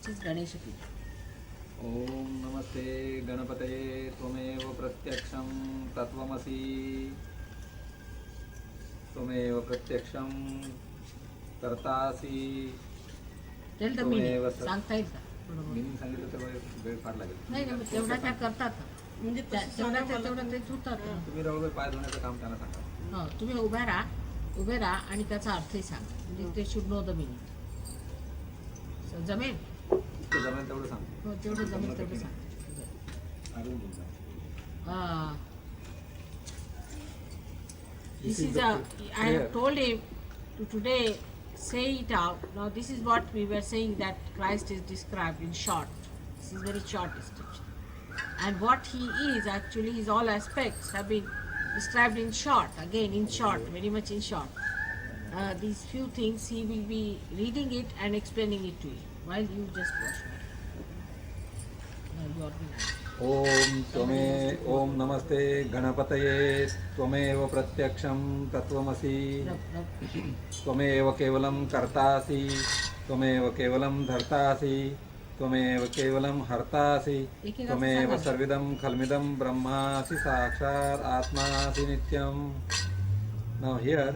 is Ganesha Puja. ओम नमस्ते गणपतये त्वमेव प्रत्यक्षं तत्त्वमसि त्वमेव प्रत्यक्षं कर्तासि Tell the meaning. सांगता येईल का? मीनिंग सांगितलं तर वेळ फार लागेल. नाही ना, तेवढा त्या करतात ना. म्हणजे तेवढं तेच होतात ना. तुम्ही रवळे पाय धुण्याचं काम त्यांना सांगा. हां, तुम्ही उभे राहा आणि त्याचा अर्थही सांगा. म्हणजे ते शुड नो द मिनिंग. जमेल? जमेल तेवढं सांग. हो, जेवढं जमेल तेवढं सांग. अजून बोलतो. This is I have told him to today say it out. Now this is what we were saying, that Christ is described in short. This is very short description. And what he is actually, his all aspects have been described in short. Again, in short, very much in short. These few things he will be reading it and explaining it to you while you just watch it. You organize. ओम नमस्ते गणपतये त्वमेव प्रत्यक्षं तत्त्वमसि त्वमेव केवलं कर्तासि त्वमेव केवलं धर्तासि त्वमेव केवलं हर्तासि त्वमेव सर्विदं खल्मिदं ब्रह्मासि साक्षात् आत्मासि नित्यं. Now here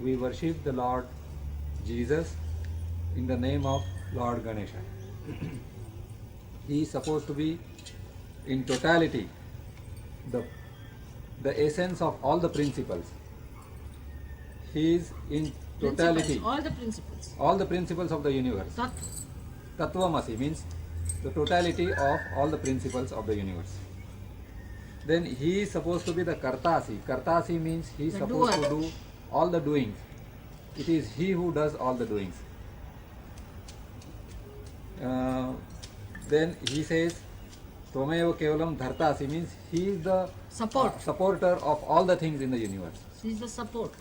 we worship the Lord Jesus in the name of Lord Ganesha. He is supposed to be in totality the essence of all the principles. He is in totality all the principles of the universe. Tattvamasi means the totality of all the principles of the universe. Then he is supposed to be the Kartasi. Kartasi means he is supposed to do all the doings. It is he who does all the doings. Then he says Tvameva Kevalam Dhartasi means he is the supporter of all the things in the universe. He is the support.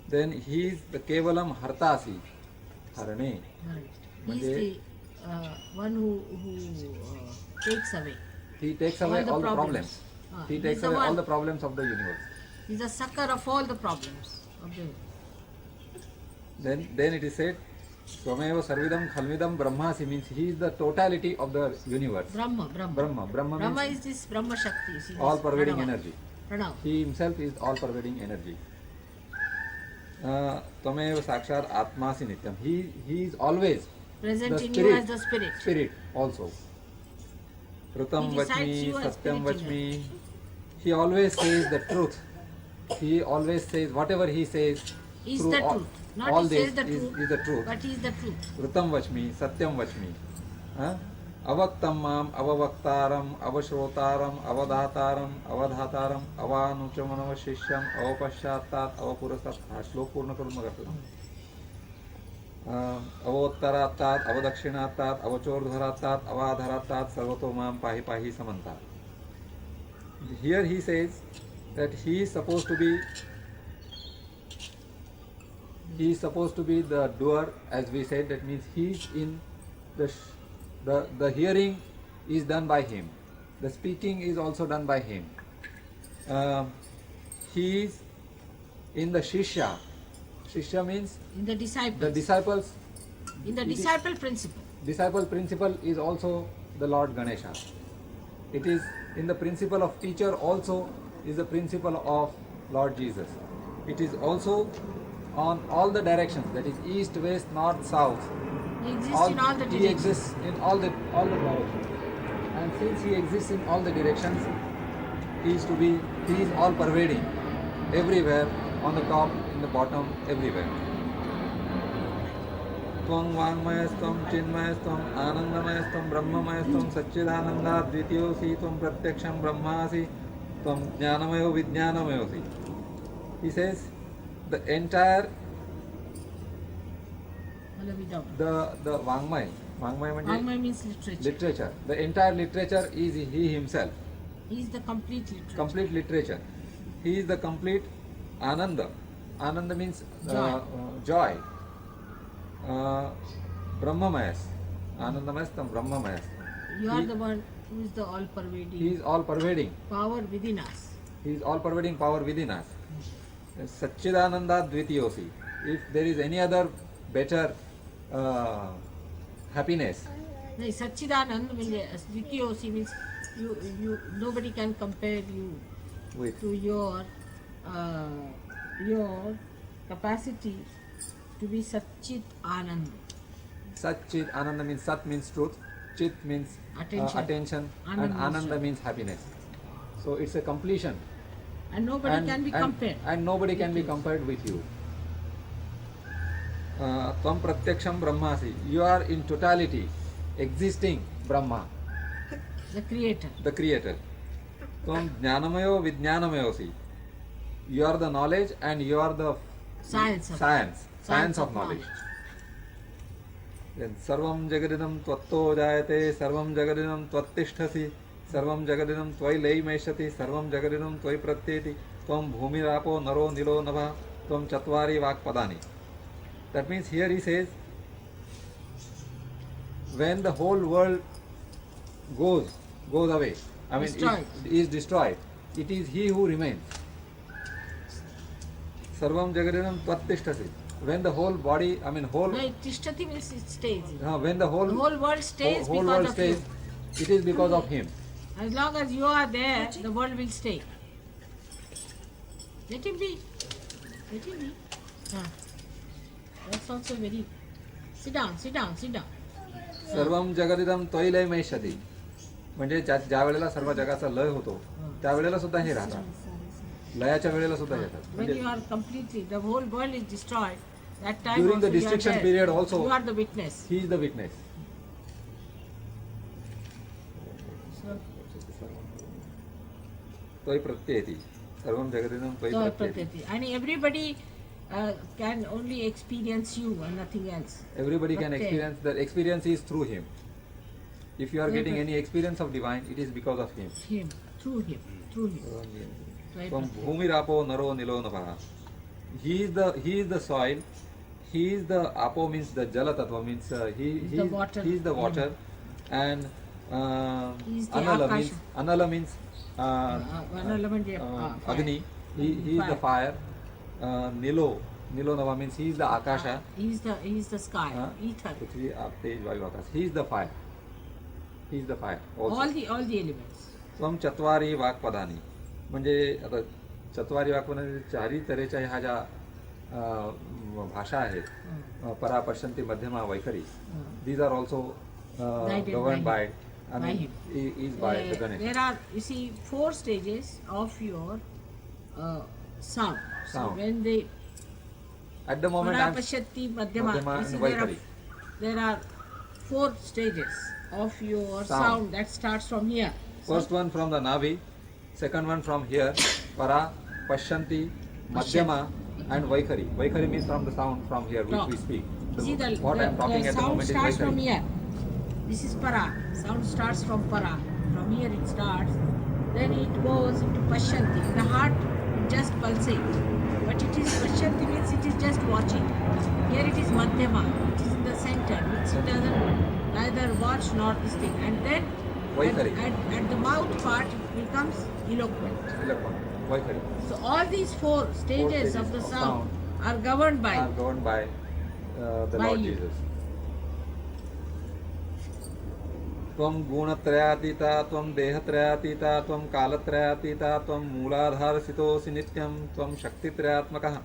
Then he is the Kevalam Hartasi. Harane. He is the one who takes away. He takes away all the problems. He takes away all the problems of the universe. He is the sucker of all the problems of the universe. Then it is said Tvameva Sarvidam Khalmidam Brahmasi means he is the totality of the universe. Brahma is this Brahma Shakti. All pervading energy. Pranav. He himself is all pervading energy. Tvameva Sakshat Atmasi Nityam. He is always present the in spirit, you as the spirit. Spirit also. Rutam Vachmi, Satyam Vachmi. He always says the truth. He always says whatever he says is the truth. Not all he this says the truth, is the truth. but he is the truth. Rutam Vachmi, Satyam Vachmi. Avaktam Mam, Avavaktaram, Avashrotaram, Avadhataram, Avadhataram, Avanuchamanava Shishyam, Avapashyatat, Avapurasat. श्लोक पूर्ण करून मग आपण अवोत्तरातात अवदक्षिणातात अवचोर्ध्वरातात अवाधरातात सर्वतो माम पाहि पाहि समंतात. Here he says that he is supposed to be the doer, as we said. That means he is in the hearing is done by him, the speaking is also done by him. He is in the shishya. Shishya means in the disciples. The disciples. In the disciple principle. Disciple principle is also the Lord Ganesha. It is in the principle of teacher also is the principle of Lord Jesus. It is also on all the directions, that is east, west, north, south. He exists in all the directions. He exists in all the directions. And since he exists in all the directions, he is all pervading everywhere, on the top, in the bottom, everywhere. Tvam Vangmayastvam Chinmayastvam Anandamayastvam Brahmamayastvam Satchidananda Dvitiyosi Tvam Pratyaksham Brahmasi Tvam Jnanamayo Vijnanamayosi. He says the entire the Vangmay means literature. The entire literature is he himself. He is the complete literature. Complete literature. He is the complete Ananda. Ananda means joy. Brahmamayas. Anandamayastam Brahmamayas. You are the one who is the all pervading. He is all pervading power within us. He is all pervading power within us. Satchidananda Dvitiyosi. If there is any other better happiness. No, Satchidanand means Dvitiyosi means you nobody can compare you With to your capacity to be Satchit Anand. Sat Chit Ananda means Sat means truth, Chit means Attention. and Anand means Ananda joy. means happiness. So it's a completion. And nobody can be compared. And nobody can be compared with you. Tvam pratyaksham brahmasi. You are in totality existing Brahma, The creator. the creator. Tvam jnanamayo vijnanamayosi. You are the knowledge and you are the Science of knowledge. Then sarvam jagadinam tvatto jayate, sarvam jagadinam tvattisthasi, sarvam jagadinam tvai leimeshati, sarvam jagadinam tvai pratyeti, tvam bhumirapo naro nilo nabha, tvam chatvari vakpadani. That means here he says, when the whole world goes away, I mean Destroyed. is destroyed, it is he who remains. Sarvam jagadinam tvattisthasi. When the whole body, I mean whole, No, Tishtati means it stays. when the whole world stays whole because world of stays, you. it is because of him. As long as you are there, the world will stay. Let him be. Let him be. That's also very. Sit down. सर्वम जगदिदम त्वयिलय मैषती. म्हणजे ज्या वेळेला सर्व जगाचा लय होतो त्यावेळेला सुद्धा हे राहतात, लयाच्या वेळेला सुद्धा येतात. When you are completely, the whole world is destroyed, that time During the also you are destruction there. period also, You are the witness. he is the witness. So, त्वयि प्रत्येति सर्वम जगदिदम त्वयि so प्रत्येति. and everybody can only experience you and nothing else. Everybody can Pratyeti. experience, the experience is through him. If you are Yeah, getting but- any experience of divine, it is because of him. Him, through him. From bhumirapo naro nilo nabha. He is the soil. He is the apo means the jala tattva means The water. He is the water, and He is the anala means agni. He is the fire. Nilo nava means he is the akasha. He is the sky, ether. Prithvi, Aap, Tej, Vayu, Akash. He is the fire. He is the fire also. All the elements. त्वम चत्वारी वाक्पदानी. म्हणजे आता चत्वारी वाक्पदानी चारी तऱ्हेच्या ह्या ज्या भाषा आहेत, परा पश्यंती मध्यमा वैखरी, these are also governed by him. is by the Ganesh. There are, you see, 4 stages of your sound. So Sound. when they At the moment I am Parapashyati Madhyama, Madhyama you see, and Vaikari. there are 4 stages of your sound that starts from here. First one from the Navi, second one from here, Para, Pashyanti, Madhyama and Vaikari. Vaikari means from the sound from here which we speak. See, What I am talking at the sound moment is starts from Vaikari. here. This is Para. Sound starts from Para. From here it starts. Then it goes into Pashyanti. The heart just pulsates. But it is Pashyanti means it is just watching. Here it is Madhyama. It is in the center. Which it doesn't neither watch nor this thing. And then Vaikari. at the mouth part it becomes eloquent. Vaikari. So all these 4 stages of the sound are governed by Are governed by the By Lord you. Jesus. त्वं गुणत्रयातीता, त्वं देहत्रयातीता, त्वं कालत्रयातीता, त्वं मूलाधारसितोऽसि नित्यं, त्वं शक्तित्रयात्मकः,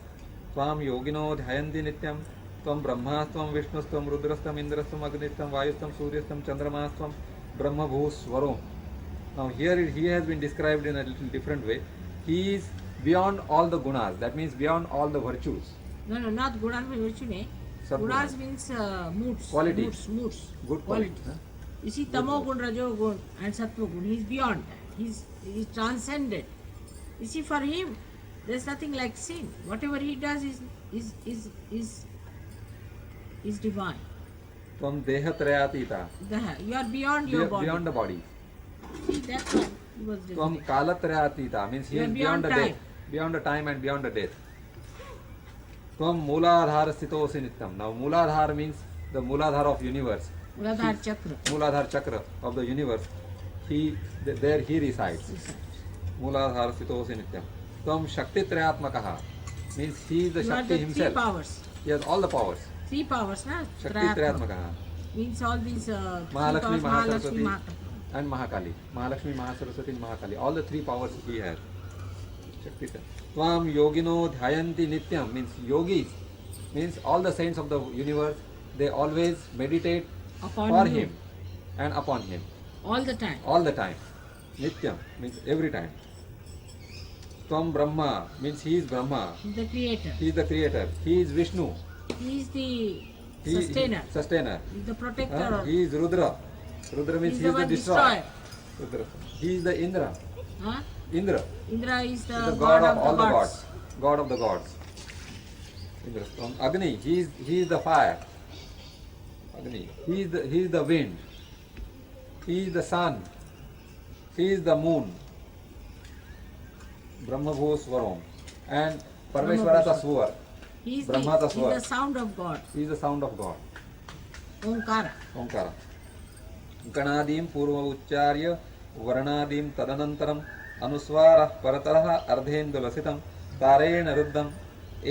त्वां योगिनो ध्यायन्ति नित्यं, त्वं ब्रह्मास्त्वं विष्णुस्त्वं रुद्रस्त्वं इन्द्रस्त्वं अग्निस्त्वं वायुस्त्वं सूर्यस्त्वं चन्द्रमास्त्वं ब्रह्मभूस्वरो. Now here he has been described in a little different way. He is beyond all the gunas, that means beyond all the virtues. No, not gunas means virtue. Sadguna. Gunas means moods. Quality. Moods. Good quality. Huh? You see, tamo gun, rajo gun, and sattva gun. He is beyond that. He is transcended. You see, for him, there is nothing like sin. Whatever he does is divine. Tvam dehatrayatita. You are beyond your body. Beyond the body. See, that's what he was Tvam doing. kalatrayatita means he You is are beyond beyond the time. death. Beyond the time and beyond the death. Tvam mooladhara sthitosi nityam. Now mooladhara means the mooladhara of universe. Muladhara chakra. Mooladhara chakra of the universe. There he resides. Mooladhara sthitosi nityam. Tvam shaktitrayatmakaha means he is the You are Shakti the 3 himself. powers. He has all the powers. 3 powers, na? Shaktitrayatmakaha. means all these Mahalakshmi, Mahalakshmi, Mahasaraswati, and Mahakali. Mahalakshmi, Mahasaraswati, and Mahakali. All the three powers he has. Shakti. Tvam yogino dhyayanti nityam means yogis, means all the saints of the universe, they always meditate upon for you. him and upon him. All the time. All the time. Nityam means every time. Tvam Brahma means he is Brahma. He's the creator. He is the creator. He is Vishnu. He is the He sustainer. Sustainer. He's the protector. He is Rudra. Rudra means He's he is the the one destroyer. destroyer. Rudra. He is the Indra. Huh? Indra. Indra is The the god of the all the gods. gods. God of the gods. Indra. From Agni, he is the fire. Agni. He is the wind. He is the sun. He is the moon. Brahma Bhuswaram. And Parmeshwarata Svar. He is Brahma the, Taswar. he's the sound of God. He is the sound of God. Omkara. Omkara. गणादीं पूर्व उच्चार्य वर्णादीं तदनन्तरम् अनुस्वारः परतरः अर्धेन्दुलसितं तारेण रुद्धम्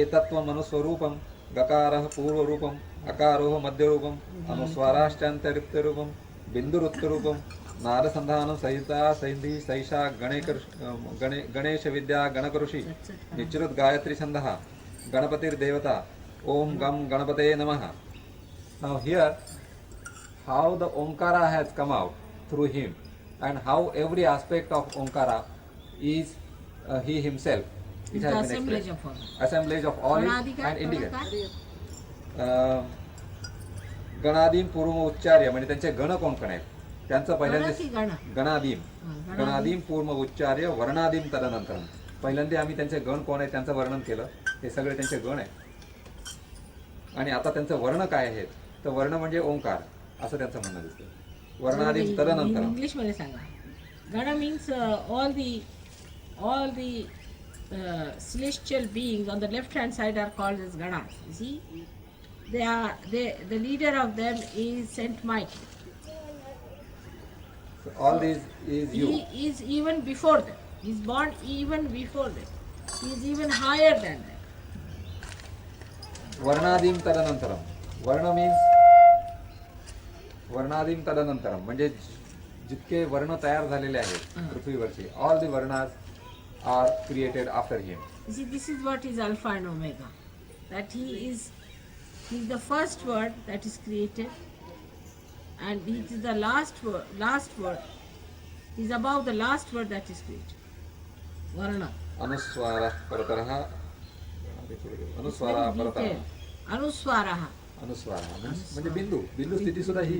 एतत्त्वमनुस्वरूपं गकारः पूर्वरूपम् अकारोः मध्यरूपम् अनुस्वाराश्चान्तरिक्तरूपं बिन्दुरुत्तरूपं नादसन्धानं सहिता सैन्धी सैषा गणेश विद्या गणकऋषि निचृत गायत्री छन्दः गणपतिर्देवता ओम गम गणपते नमः. Now here how the Omkara has come out through him and how every aspect of Omkara is he himself. It It's has the been assemblage explained. of all. Assemblage of all is Ganadika, and indicated. Ganadika. गणादीम पूर्व उच्चार्य म्हणजे त्यांचे गण कोण कोण आहेत त्यांचं गण की पहिल्यांदा गण? गणादीम गणादीम. गणादीम पूर्व उच्चार्य वर्णादीम तदनंतर पहिल्यांदा आम्ही त्यांचे गण कोण आहेत त्यांचं वर्णन केलं. हे सगळे त्यांचे गण आहेत आणि आता त्यांचं वर्ण काय आहेत तर वर्ण म्हणजे ओंकार असं त्यांचं म्हणणं दिसतं. वर्णादीम तदनंतर इंग्लिश मध्ये सांगा. गण means all the celestial beings on the left hand side are called as ganas. You see, the leader of them is Saint Michael. So all these is you. He is even before them. He is born even before them. He is even higher than them. वर्णादीम तदनंतरम वर्ण means वर्णादीम तदनंतरम म्हणजे जितके वर्ण तयार झालेले आहेत पृथ्वीवरचे all the varnas are created after him. You see, this is what is Alpha and Omega. That he is the first word that is created, and he is the last word. He is above the last word that is created. Varna. अनुस्वारः परतरः अनुस्वारः परतरः Anuswaraha. अनुस्वारः म्हणजे बिंदू बिंदू स्थिती सुद्धा ही.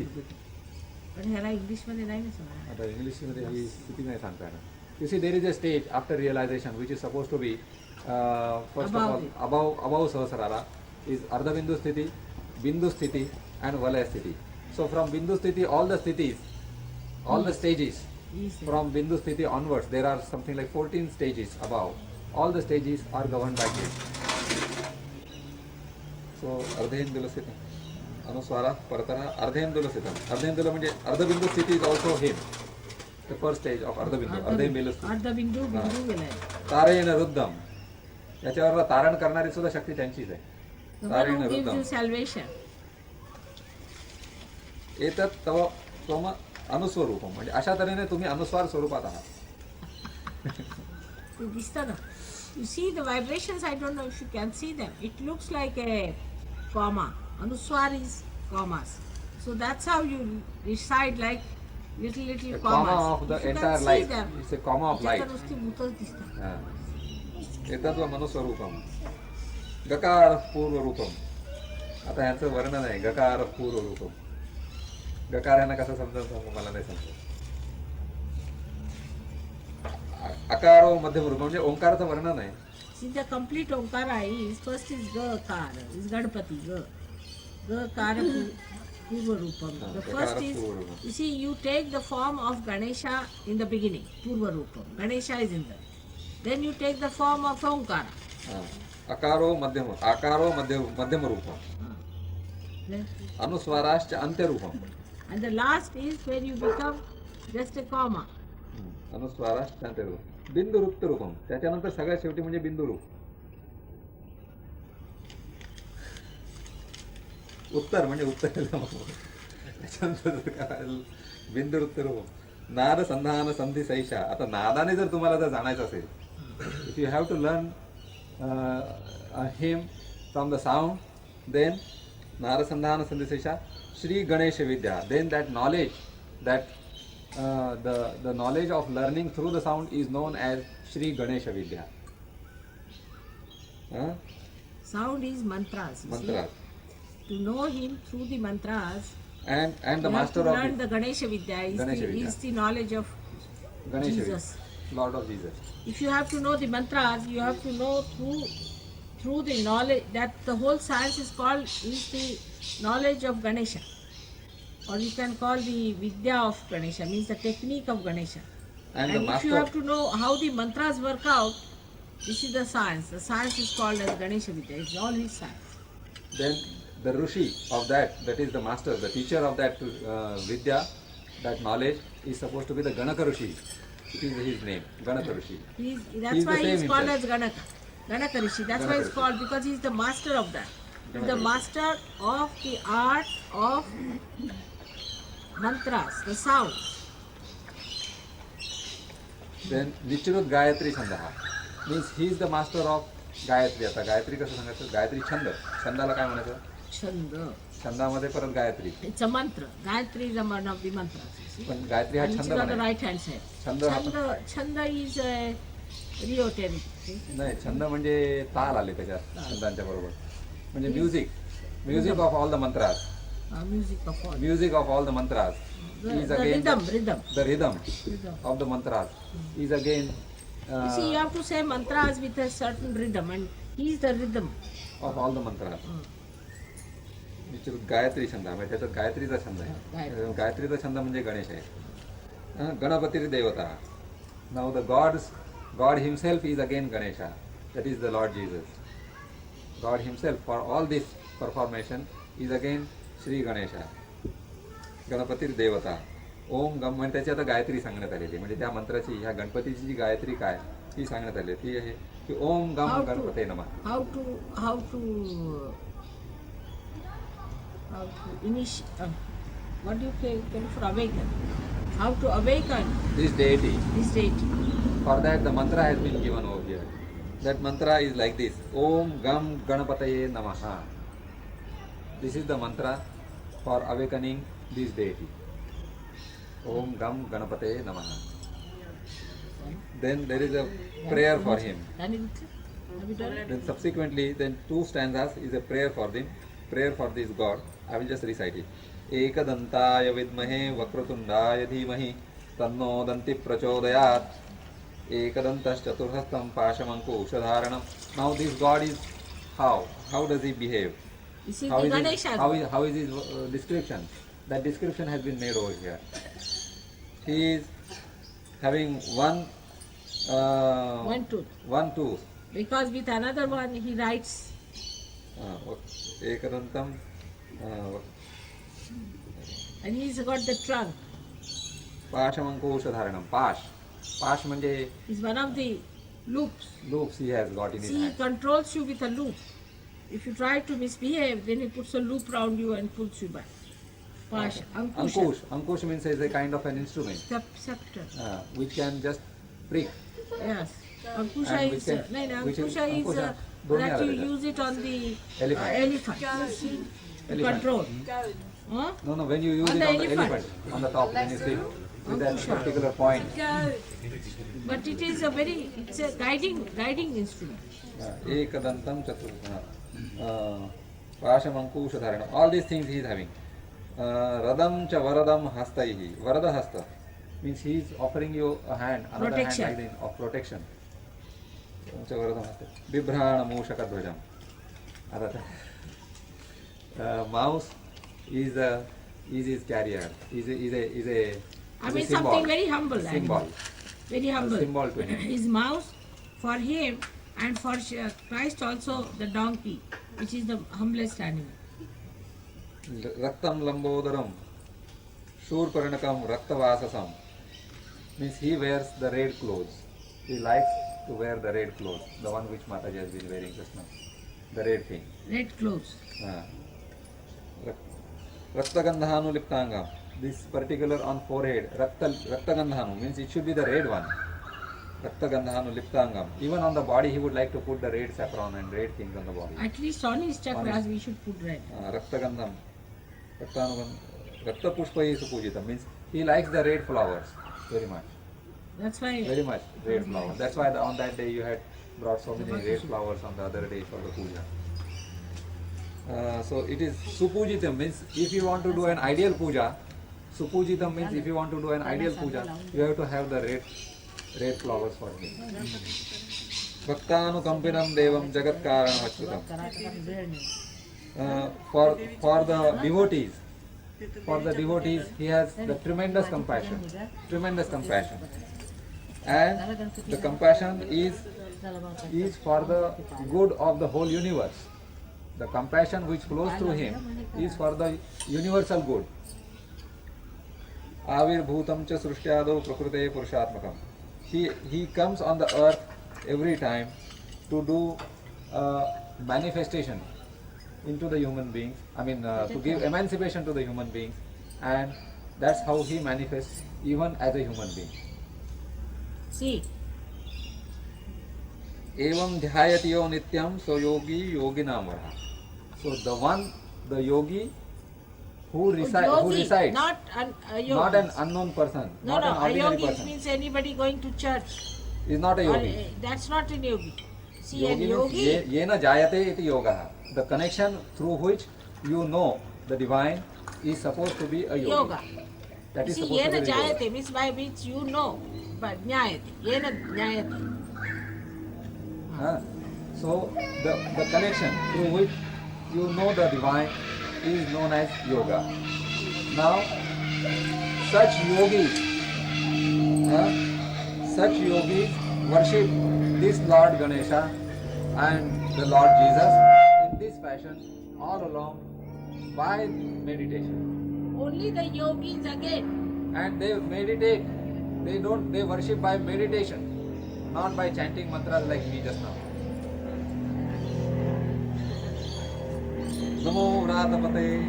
पण ह्याला English मध्ये नाही ना सांगा. आता इंग्लिश मध्ये ही स्थिती नाही सांगता येणार. You see, there is a stage after realization which is supposed to be first Above of all above Sahasrara is Ardha Bindu Sthiti, Bindu Sthiti and Valaya Sthiti. So from Bindu Sthiti all the sthitis, all the stages Yes, sir. from Bindu Sthiti onwards there are something like 14 stages above. All the stages are governed by him. So Ardhendula Sthiti, Anuswara, Paratara, Ardhendula Sthiti. Ardhendula म्हणजे Ardhabindu Sthiti is also him. The first stage of Ardhabindu, Ardhabindu Sthiti. अर्धबिंदू बिंदू विलय. तारेण रुद्धम याच्यावर तारण करणारी सुद्धा शक्ती त्यांचीच आहे. The one तारेण who gives रुद्धम you salvation. एतत् तव त्वम अनुस्वरूपम म्हणजे अशा तऱ्हेने तुम्ही अनुस्वार स्वरूपात आहात. You दिसतं ना. You see the vibrations, I don't know if you can see them. It looks like a comma. Anuswar is commas. So that's how you recite like little A commas. comma of the If you can entire see life. them, It's a comma of life. त्याच्यात नुसती भूतच दिसतात. हा. एतत्व अनुस्वरूपम गकार पूर्वरूपम. आता ह्यांचं वर्णन आहे गकार पूर्वरूपम. गकार यांना कसं समजायचं सांगू मला नाही समजत. अकारो मध्यम रूप म्हणजे ओंकाराचं वर्णन आहे. See the complete Omkara is first is Gakara, is Ganpati, Gakara Purva Rupam. The first is, you see, you take the form of Ganesha in the beginning, Purva Rupam. Ganesha is in there. Then you take the form of Omkara. हा. अकारो मध्यम आकारो मध्यम रूपम Then, अनुस्वाराश्च अंत्य Rupam. and the last is where you become just a comma. अनुस्वाराश्च अंत्य रूपम. बिंदू रूप रूपम त्याच्यानंतर सगळ्यात शेवटी म्हणजे बिंदू रूप. उत्तर म्हणजे उत्तर त्याच्यानंतर काय बिंदुरुत्तर नाद संधान संधी सैषा. आता नादाने जर तुम्हाला जर जाणायचं असेल, if you have to learn him from the sound, then नाद संधान संधी सैषा श्री गणेश विद्या. Then that knowledge, that the knowledge of learning through the sound is known as Shri Ganesha Vidya. Sound is mantras. Mantras. To know him through the mantras, and the you master have to of learn the Ganesha Vidya is the knowledge of Ganesha Jesus. Vidya, Lord of Jesus. If you have to know the mantras, you have to know through the knowledge that the whole science is the knowledge of Ganesha. Or you can call the Vidya of Ganesha, means the technique of Ganesha. And if you have to know how the mantras work out, this is the science. The science is called as Ganesha Vidya. It's all his science. Then the Rishi of that is the master, the teacher of that Vidya, that knowledge, is supposed to be the Ganaka Rishi. It is his name, Ganaka Rishi. That's why he is called as Ganaka. Ganaka Rishi. That's why he is called, because he is the master of that. The master of the art of mantras, the sound. Then Nichirut Gayatri Chandaha means he is the master of Gayatri. आता गायत्री कसं सांगायचं? गायत्री छंद. छंदाला काय म्हणायचं? छंद. छंदामध्ये परत Gayatri. It's a mantra. Gayatri is one of the mantras. पण गायत्री हा छंद on the right hand side. छंद is a rhetoric. नाही, छंद म्हणजे ताल आले त्याच्यात छंदांच्या बरोबर. म्हणजे music of all the mantras. Music of all the mantras is again the rhythm of the mantras is again. You see, you have to say mantras with a certain rhythm, and he is the rhythm of all the mantras. Gayatri छंद म्हणजे त्याच्यात गायत्रीचा छंद आहे. गायत्रीचा छंद म्हणजे गणेश आहे. गणपती देवता. Now the God himself is again Ganesha. That is the Lord Jesus. God himself for all this performation is again Shri Ganesha. Ganpati देवता. ओम गम म्हणजे त्याची आता गायत्री सांगण्यात आलेली, म्हणजे त्या मंत्राची, ह्या गणपतीची जी गायत्री काय ती सांगण्यात आली ती आहे की ओम गम गणपते नमः. How to initiate, what do you call for awaken? How to awaken this deity? For that the mantra has been given over here. That mantra is like this: Om Gam Ganapataye Namaha. This is the mantra for awakening this deity. Om Gam Ganapataye Namaha. Then there is a prayer for him. Then subsequently, then 2 stanzas is a prayer for this God. I will just recite it. Ekadantāya vidmahe vakratundaaya dhīmahi tanno danti prachodayāt. Ekadantas chaturhastam pashamanku ushadharanam. Now this God is how does he behave? How is his description? That description has been made over here. He is having one tooth. Because with another one he writes. Ekadantam. And he's got the trunk. Pashamankusha dharanam. Pash manje is one of the loops. Loops he has got in his hand. He controls you with a loop. If you try to misbehave, then he puts a loop around you and pulls you back. Pash. Ankush. Ankush means is a kind of an instrument. Scepter. Which can just prick. Yes. Ankusha is that you use it on the elephant. Control. Huh? No, when you use it on the elephant, on the top, when you sit with that particular point. But it's a guiding instrument. Ekadantam chaturthana. Pashamankusha dharana. All these things he is having. Radam cha varadam hastaihi. Varada hasta means he is offering you a hand, another protection. Hand like this, of protection. Bibhrana Mushaka Dvajam. Mouse is his carrier. Is a I mean symbol. Something very humble. Symbol. Very humble. Symbol to him. His mouse for him, and for Christ also the donkey, which is the humblest animal. Raktam Lambodaram Shurparanakam Raktavasasam means he wears the red clothes. He likes to wear the red clothes, the one which Mataji has been wearing just now. The red thing. Red clothes. Raktagandhanu liptangam. This particular on forehead, Raktagandhanu means it should be the red one. Raktagandhanu liptangam. Even on the body, he would like to put the red saffron and red things on the body. At least on his chakras we should put red. Raktagandham. Rakta pushpai supujitam means he likes the red flowers very much. That's why. Very much red flowers. That's why on that day you had brought so many red flowers on the other day for the puja. So it is supujitam means if you want to do an ideal puja, supujitam means if you want to do an ideal puja, you have to have the red flowers for him. Bhaktanukampinam devam jagat karanam achyutam. For the devotees, he has the tremendous compassion, and the compassion is for the good of the whole universe. The compassion which flows through him is for the universal good. Avirbhutam cha srishtyado prakrute purushatmakam. He comes on the earth every time to do manifestation into the human beings, to give emancipation to the human beings, and that's how he manifests even as a human being. See. Evam dhyayatiyo nityam so yogi yoginamara. So the yogi who resides, not an unknown person, not an ordinary yogi person. Means anybody going to church. Is not a yogi. That's not a yogi. See, yogi a yogi. Yena jayate iti yoga. The connection through which you know the divine is supposed to be a yoga. That is See, supposed to yena be jayate yoga. means by which you know, but jnayate. Yena jnayate. So the connection through which you know the divine is known as yoga. Now, such yogis worship this Lord Ganesha and the Lord Jesus in this fashion all along by meditation. Only the yogis again. And they meditate. They worship by meditation, not by chanting mantras like me just now. Namo Vratapate,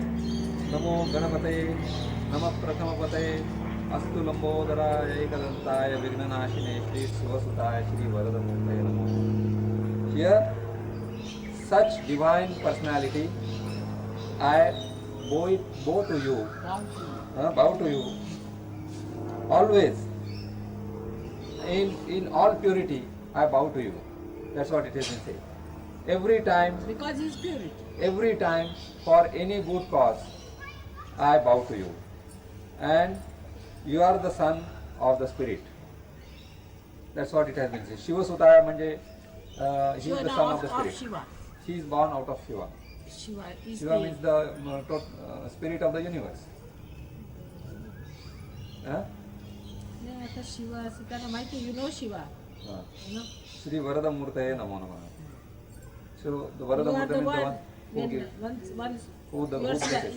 Namo Ganapate, Namah Prathamapate, Astu Lambodara, Ekadantaya, Vignanashine, Shri Sivasutaya, Shri Varadamurtaye Namo. Here, such divine personality, I bow to you, always. In all purity, I bow to you. That's what it has been said. Every time, Because he is purity. every time, for any good cause, I bow to you. And you are the son of the spirit. That's what it has been said. Shiva Sutaya manje, he is the son of the spirit. Shiva. He is born out of Shiva. Shiva is Shiva means the spirit of the universe. Shiva, Sitana, Mighty, you know Shiva. You know? Shri Varadamurtaye Namo Namah. So the Varadamurtaye means the one who blesses.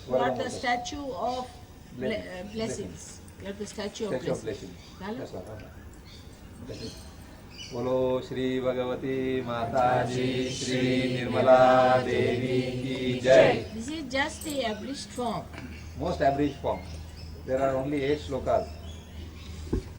You are the statue of blessings. You are the statue of blessings. That's what. बोलो श्री भगवती माता जी श्री निर्मला देवी की जय. This is just the abridged form. Most abridged form. There are only 8 shlokas.